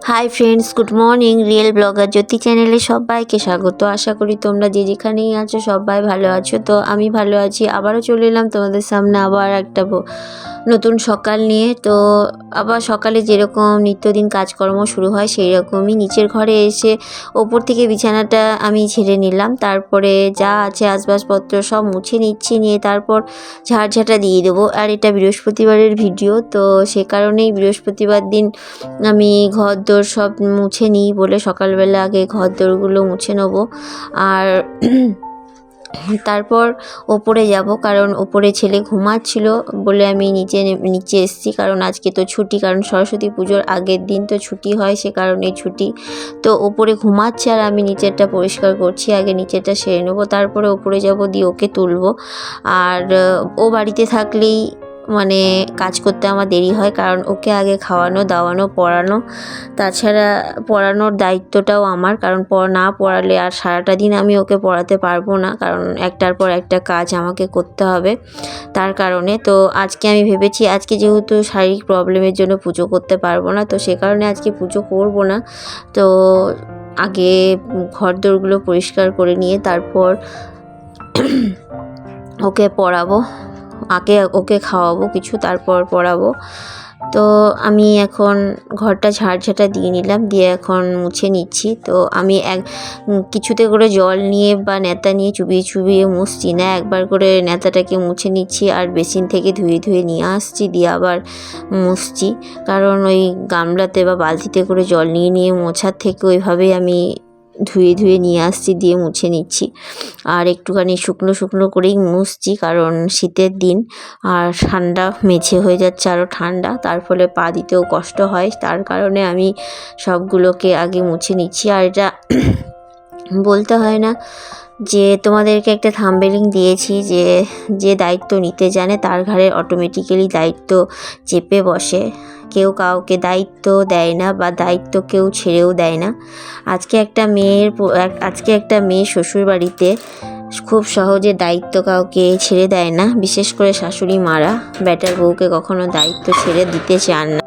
High friends, good morning. Real blogger Jyoti চ্যানেলে সবাইকে স্বাগত। আশা করি তোমরা যে যেখানেই আছো সবাই ভালো আছো। তো আমি ভালো আছি। আবারও চলে এলাম তোমাদের সামনে আবার একটা নতুন সকাল নিয়ে। তো আবার সকালে যেরকম নিত্যদিন কাজকর্ম শুরু হয় সেই রকমই নিচের ঘরে এসে ওপর থেকে বিছানাটা আমি ঝেড়ে নিলাম। তারপরে যা আছে আসবাবপত্র সব মুছে নিচ্ছি, নিয়ে তারপর ঝাড়ঝাঁটা দিয়ে দেবো। আর এটা বৃহস্পতিবারের ভিডিও, তো সে কারণেই বৃহস্পতিবার দিন আমি ঘরদোর সব মুছে নিই বলে সকালবেলা আগে ঘরদোরগুলো মুছে নেবো। আর তারপর ওপরে যাব, কারণ ওপরে ছেলে ঘুমাচ্ছিল বলে আমি নিচে এসেছি। কারণ আজকে তো ছুটি, কারণ সরস্বতী পুজোর আগের দিন তো ছুটি হয়, সে কারণে ছুটি। তো ওপরে ঘুমাচ্ছে আর আমি নিচেরটা পরিষ্কার করছি। আগে নিচেরটা সেরে নেবো, তারপরে ওপরে যাব, দিয়ে ওকে তুলবো। আর ও বাড়িতে থাকলেই মানে কাজ করতে আমার দেরি হয়, কারণ ওকে আগে খাওয়ানো দাওয়ানো পড়ানো, তাছাড়া পড়ানোর দায়িত্বটাও আমার, কারণ না পড়ালে আর সারাটা দিন আমি ওকে পড়াতে পারবো না, কারণ একটার পর একটা কাজ আমাকে করতে হবে তার কারণে। তো আজকে আমি ভেবেছি, আজকে যেহেতু শারীরিক প্রবলেমের জন্য পুজো করতে পারবো না, তো সে কারণে আজকে পুজো করবো না। তো আগে ঘরদোরগুলো পরিষ্কার করে নিয়ে তারপর ওকে পড়াবো, আগে ওকে খাওয়াবো কিছু, তারপর পড়াবো। তো আমি এখন ঘরটা ঝাড়ঝাঁটা দিয়ে নিলাম, দিয়ে এখন মুছে নিচ্ছি। তো আমি কিছুতে করে জল নিয়ে বা ন্যাতা নিয়ে চুবিয়ে চুবিয়ে মুছছি না, একবার করে ন্যাতাটাকে মুছে নিচ্ছি আর বেসিন থেকে ধুয়ে ধুয়ে নিয়ে আসছি, দিয়ে আবার মুছছি। কারণ ওই গামলাতে বা বালতিতে করে জল নিয়ে নিয়ে মোছার থেকে ওইভাবেই আমি ধুয়ে ধুয়ে নিয়ে আসছি, দিয়ে মুছে নিচ্ছি। আর একটুখানি শুকনো শুকনো করেই মুছছি, কারণ শীতের দিন আর ঠান্ডা মেঝে হয়ে যাচ্ছে আরও ঠান্ডা, তার ফলে পা দিতেও কষ্ট হয়, তার কারণে আমি সবগুলোকে আগে মুছে নিচ্ছি। আর এটা বলতে হয় না যে তোমাদেরকে একটা থাম্বনেইল দিয়েছি যে যে দায়িত্ব নিতে জানে তার ঘাড়ে অটোমেটিক্যালি দায়িত্ব চেপে বসে। কেউ কাউকে দায়িত্ব দেয় না বা দায়িত্ব কেউ ছেড়েও দেয় না। আজকে একটা মেয়ে শ্বশুর বাড়িতে খুব সহজে দায়িত্ব কাউকে ছেড়ে দেয় না, বিশেষ করে শাশুড়ি মারা বেটার বউকে কখনো দায়িত্ব ছেড়ে দিতে চান না।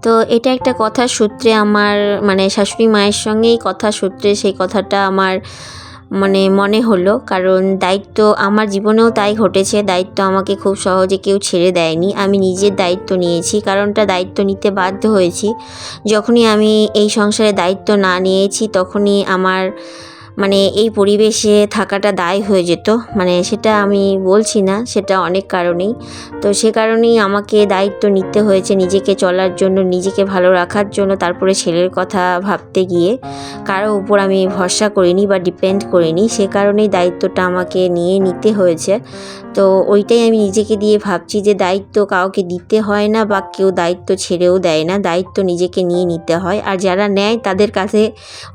তো এটা একটা কথার সূত্রে আমার মানে শাশুড়ি মায়ের সঙ্গেই কথা সূত্রে সেই কথাটা আমার মনে হলো, কারণ দায়িত্ব আমার জীবনেও তাই ঘটেছে। দায়িত্ব আমাকে খুব সহজে কেউ ছেড়ে দেয়নি, আমি নিজের দায়িত্ব নিয়েছি, কারণটা দায়িত্ব নিতে বাধ্য হয়েছি। যখনই আমি এই সংসারে দায়িত্ব না নিয়েছি তখনই আমার এই পরিবেশে থাকাটা দায় হয়ে যেত। সেটা আমি বলছি না, সেটা অনেক কারণেই। তো সে কারণেই আমাকে দায়িত্ব নিতে হয়েছে নিজেকে চলার জন্য, নিজেকে ভালো রাখার জন্য। তারপরে ছেলের কথা ভাবতে গিয়ে কারো উপর আমি ভরসা করিনি বা ডিপেন্ড করিনি, সে কারণেই দায়িত্বটা আমাকে নিতে হয়েছে। তো ওইটাই আমি নিজেকে দিয়ে ভাবছি যে দায়িত্ব কাউকে দিতে হয় না বা কেউ দায়িত্ব ছেড়েও দেয় না, দায়িত্ব নিজেকে নিতে হয়। আর যারা নেয় তাদের কাছে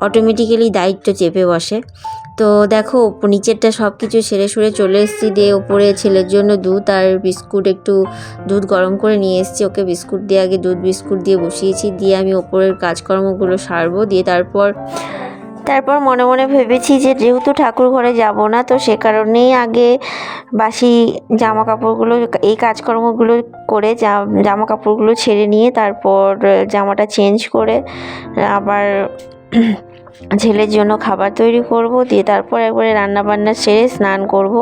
অটোমেটিক্যালি দায়িত্ব চেপে বসে। তো দেখো নিচেরটা সব কিছু সেরে সুরে চলে এসেছি, দিয়ে ওপরে ছেলের জন্য দুধ আর বিস্কুট, একটু দুধ গরম করে নিয়ে এসেছি, ওকে বিস্কুট দিয়ে আগে দুধ বিস্কুট দিয়ে বসিয়েছি, দিয়ে আমি ওপরের কাজকর্মগুলো সারবো। দিয়ে তারপর মনে মনে ভেবেছি যে যেহেতু ঠাকুর ঘরে যাব না, তো সে কারণেই আগে বাসি জামা কাপড়গুলো এই কাজকর্মগুলো করে জামা কাপড়গুলো ছেড়ে নিয়ে তারপর জামাটা চেঞ্জ করে আবার ছেলের জন্য খাবার তৈরি করব, দিয়ে তারপর একবারে রান্নাবান্না সেরে স্নান করব।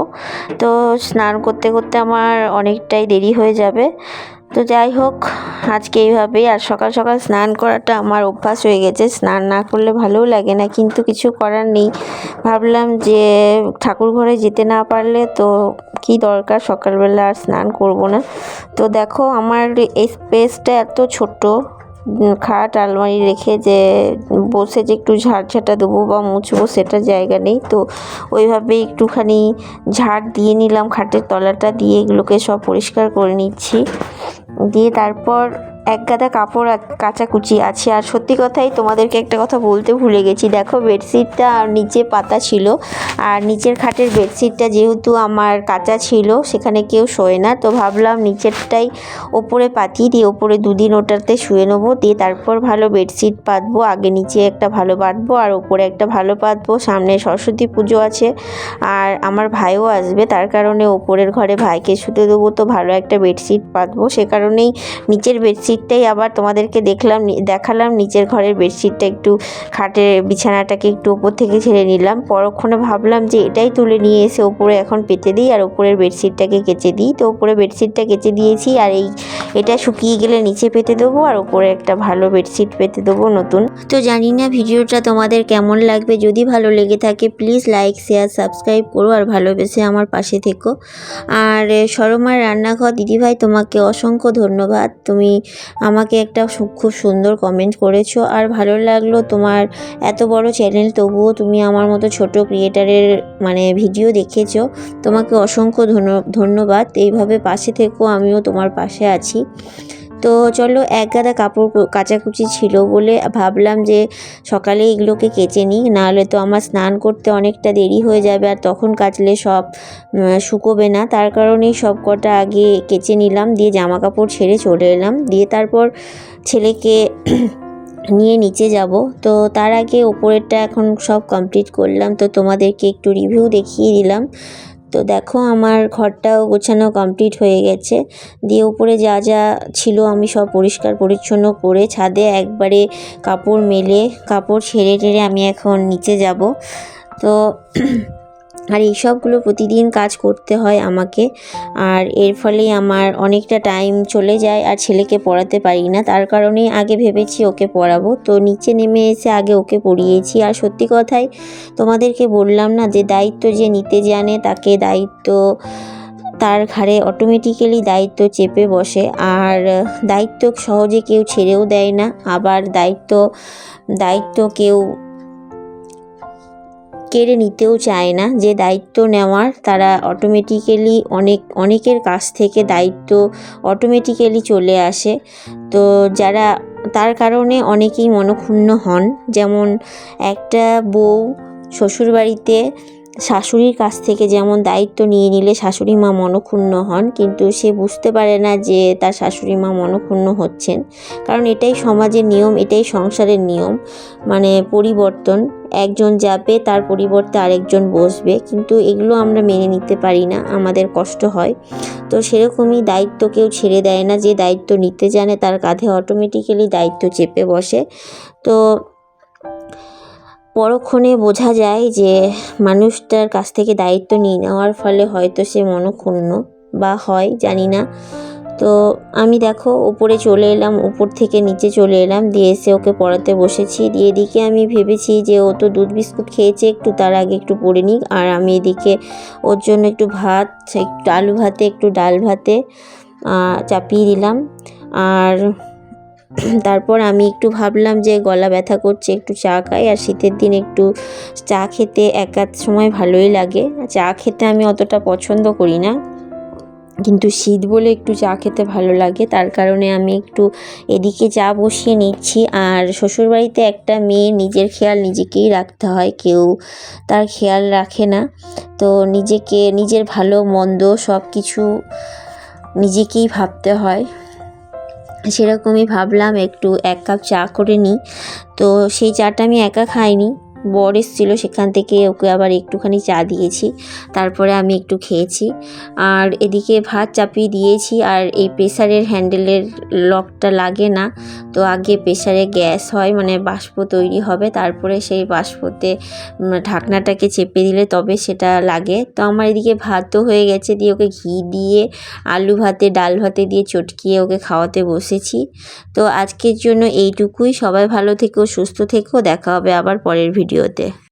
তো স্নান করতে করতে আমার অনেকটাই দেরি হয়ে যাবে। তো যাই হোক, আজকে এইভাবেই। আর সকাল সকাল স্নান করাটা আমার অভ্যাস হয়ে গেছে, স্নান না করলে ভালোও লাগে না, কিন্তু কিছু করার নেই। ভাবলাম যে ঠাকুর ঘরে যেতে না পারলে তো কি দরকার, সকালবেলা আর স্নান করব না। তো দেখো আমার এই স্পেসটা এত ছোট, খাট আলমারি রেখে যে বসে যে একটু ঝাড়ঝাঁটা দেবো বা মুছবো সেটা জায়গা নেই। তো ওইভাবেই একটুখানি ঝাড় দিয়ে নিলাম, খাটের তলাটা দিয়ে এগুলোকে সব পরিষ্কার করে নিচ্ছি। দিয়ে তারপর এক গাদা কাপড় কাচাকুচি আছে। আর সত্যি কথাই তোমাদেরকে একটা কথা বলতে ভুলে গেছি, দেখো বেডশিটটা আর নিচে পাতা ছিল, আর নিচের খাটের বেডশিটটা যেহেতু আমার কাঁচা ছিল সেখানে কেউ শোয় না, তো ভাবলাম নিচেরটাই ওপরে পাতি দিয়ে ওপরে দুদিন ওটাতে শুয়ে নেবো, দিয়ে তারপর ভালো বেডশিট পাতবো। আগে নিচে একটা ভালো পাতবো আর ওপরে একটা ভালো পাতবো, সামনে সরস্বতী পুজো আছে আর আমার ভাইও আসবে, তার কারণে ওপরের ঘরে ভাইকে শুতে দেবো, তো ভালো একটা বেডশিট পাতবো। সে কারণেই নিচের বেডশিট বেডশিটটাই আবার তোমাদেরকে দেখালাম নিচের ঘরের বেডশিটটা একটু খাটের বিছানাটাকে একটু ওপর থেকে ঝেড়ে নিলাম। পরক্ষণে ভাবলাম যে এটাই তুলে নিয়ে এসে ওপরে এখন পেতে দিই আর ওপরের বেডশিটটাকে কেচে দিই। তো ওপরে বেডশিটটা কেচে দিয়েছি আর এটা শুকিয়ে গেলে নিচে পেতে দেবো আর ওপরে একটা ভালো বেডশিট পেতে দেবো নতুন। তো জানি না ভিডিওটা তোমাদের কেমন লাগবে, যদি ভালো লেগে থাকে প্লিজ লাইক শেয়ার সাবস্ক্রাইব করো আর ভালোবেসে আমার পাশে থেকো। আর সরমার রান্নাঘর দিদিভাই তোমাকে অসংখ্য ধন্যবাদ, তুমি আমাকে একটা খুব সুন্দর কমেন্ট করেছো আর ভালো লাগলো তোমার এত বড় চ্যানেল তবুও তুমি আমার মতো ছোট ক্রিয়েটারের ভিডিও দেখেছো, তোমাকে অসংখ্য ধন্যবাদ। এইভাবে পাশে থেকো, আমিও তোমার পাশে আছি। তো চলো এক গাদা কাপড় কাচাকুচি ছিল বলে ভাবলাম যে সকালে এগুলোকে কেচে নিই, নাহলে তো আমার স্নান করতে অনেকটা দেরি হয়ে যাবে আর তখন কাচলে সব শুকোবে না। তার কারণেই সব কটা আগে কেচে নিলাম, দিয়ে জামা কাপড় ছেড়ে চলে এলাম, দিয়ে তারপর ছেলেকে নিয়ে নিচে যাব। তো তার আগে ওপরেরটা এখন সব কমপ্লিট করলাম, তো তোমাদেরকে একটু রিভিউ দেখিয়ে দিলাম। তো দেখো আমার ঘরটাও গোছানো কমপ্লিট হয়ে গেছে, দিয়ে উপরে যা যা ছিল আমি সব পরিষ্কার পরিচ্ছন্ন করে ছাদে একবারে কাপড় মেলে কাপড় ছেড়ে টেড়ে আমি এখন নিচে যাব। তো আর এইসবগুলো প্রতিদিন কাজ করতে হয় আমাকে, আর এর ফলেই আমার অনেকটা টাইম চলে যায় আর ছেলেকে পড়াতে পারি না। তার কারণেই আগে ভেবেছি ওকে পড়াবো, তো নিচে নেমে এসে আগে ওকে পড়িয়েছি। আর সত্যি কথাই তোমাদেরকে বললাম না যে দায়িত্ব যে নিতে জানে তাকে তার ঘাড়ে অটোমেটিক্যালি দায়িত্ব চেপে বসে, আর দায়িত্ব সহজে কেউ ছেড়েও দেয় না, আবার দায়িত্ব কেউ কেড়ে নিতেও চায় না। যে দায়িত্ব নেওয়ার তারা অটোমেটিক্যালি অনেকের কাছ থেকে দায়িত্ব অটোমেটিক্যালি চলে আসে। তো তার কারণে অনেকেই মনক্ষুণ্ণ হন। যেমন একটা বউ শ্বশুরবাড়িতে শাশুড়ির কাছ থেকে যেমন দায়িত্ব নিয়ে নিলে শাশুড়ি মা মনক্ষুণ্ণ হন, কিন্তু সে বুঝতে পারে না যে তার শাশুড়ি মা মনক্ষুণ্ণ হচ্ছেন, কারণ এটাই সমাজের নিয়ম, এটাই সংসারের নিয়ম। পরিবর্তন, একজন যাবে তার পরিবর্তে আরেকজন বসবে, কিন্তু এগুলো আমরা মেনে নিতে পারি না, আমাদের কষ্ট হয়। তো সেরকমই দায়িত্ব কেউ ছেড়ে দেয় না, যে দায়িত্ব নিতে জানে তার কাঁধে অটোমেটিক্যালি দায়িত্ব চেপে বসে। তো পরক্ষণে বোঝা যায় যে মানুষটার কাছ থেকে দায়িত্ব নিয়ে নেওয়ার ফলে হয়তো সে মনক্ষুণ্ণ বা হয়, জানি না। তো আমি দেখো উপরে চলে এলাম, উপর থেকে নিচে চলে এলাম, দিয়ে এসে ওকে পড়াতে বসেছি। দিয়ে এদিকে আমি ভেবেছি যে ও তো দুধ বিস্কুট খেয়েছে, একটু তার আগে একটু পড়ে নিক, আর আমি এদিকে ওর জন্য একটু আলু ভাতে একটু ডাল ভাতে চাপিয়ে দিলাম। আর তারপর আমি একটু ভাবলাম যে গলা ব্যথা করছে, একটু চা খাই। আর শীতের দিন একটু চা খেতে এক সময় ভালোই লাগে। চা খেতে আমি অতটা পছন্দ করি না, কিন্তু শীত বলে একটু চা খেতে ভালো লাগে, তার কারণে আমি একটু এদিকে চা বসিয়ে নিচ্ছি। আর শ্বশুরবাড়িতে একটা মেয়ে নিজের খেয়াল নিজেকেই রাখতে হয়, কেউ তার খেয়াল রাখে না। তো নিজের ভালো মন্দ সব কিছু নিজেকেই ভাবতে হয়। সেরকমই ভাবলাম একটু 1 কাপ চা করে নিই। তো সেই চাটা আমি একা খাইনি, বর এসেছিল, সেখান থেকে ওকে আবার একটুখানি চা দিয়েছি, তারপরে আমি একটু খেয়েছি। আর এদিকে ভাত চাপিয়ে দিয়েছি, আর এই প্রেসারের হ্যান্ডেলের লকটা লাগে না। তো আগে প্রেসারে গ্যাস হয়, বাষ্প তৈরি হবে, তারপরে সেই বাষ্পতে ঢাকনাটাকে চেপে দিলে তবে সেটা লাগে। তো আমার এদিকে ভাতও হয়ে গেছে, দিয়ে ওকে ঘি দিয়ে আলু ভাতে ডাল ভাতে দিয়ে চটকিয়ে ওকে খাওয়াতে বসেছি। তো আজকের জন্য এইটুকুই। সবাই ভালো থেকো, সুস্থ থেকো, দেখা হবে আবার পরের ভিডিওতে।